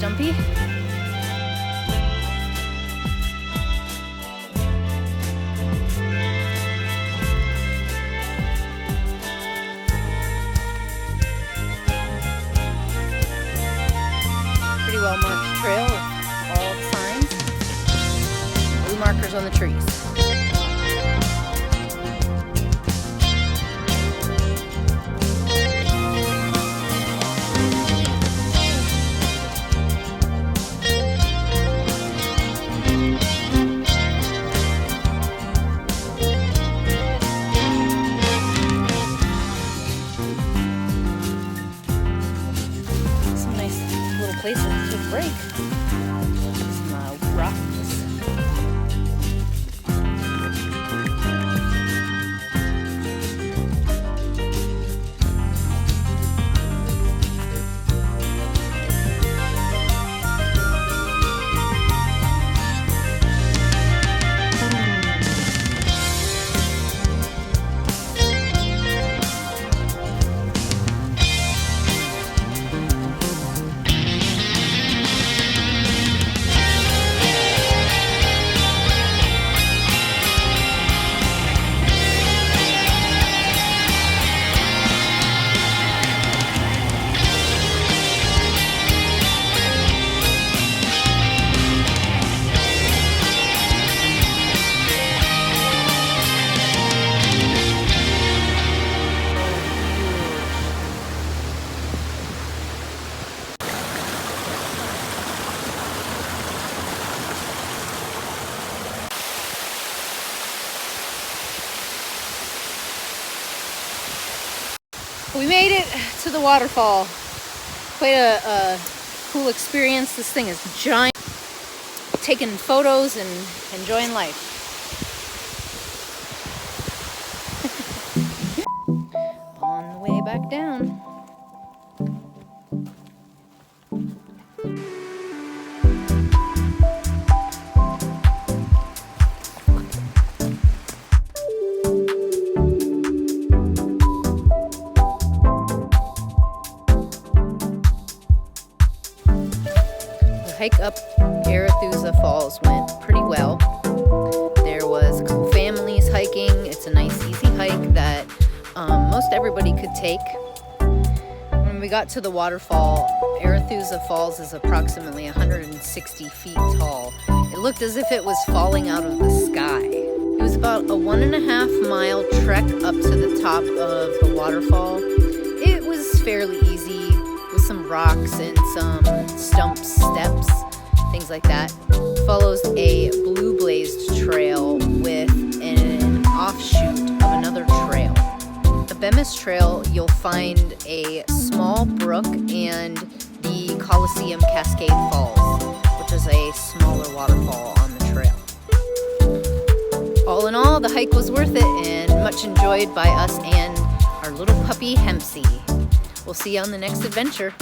Stumpy. Pretty well marked trail with all signs. Blue markers on the trees. Places to break. Some rocks. We made it to the waterfall. Quite a cool experience. This thing is giant. Taking photos and enjoying life. On the way back down. Hike up Arethusa Falls went pretty well. There was a couple families hiking. It's a nice easy hike that most everybody could take. When we got to the waterfall, Arethusa Falls is approximately 160 feet tall. It looked as if it was falling out of the sky. It was about a 1.5 mile trek up to the top of the waterfall. It was fairly easy with some rocks and some stumps, steps, things like that. Follows a blue blazed trail with an offshoot of another trail. The Bemis Trail, you'll find a small brook and the Coliseum Cascade Falls, which is a smaller waterfall on the trail. All in all, the hike was worth it and much enjoyed by us and our little puppy Hempsy. We'll see you on the next adventure.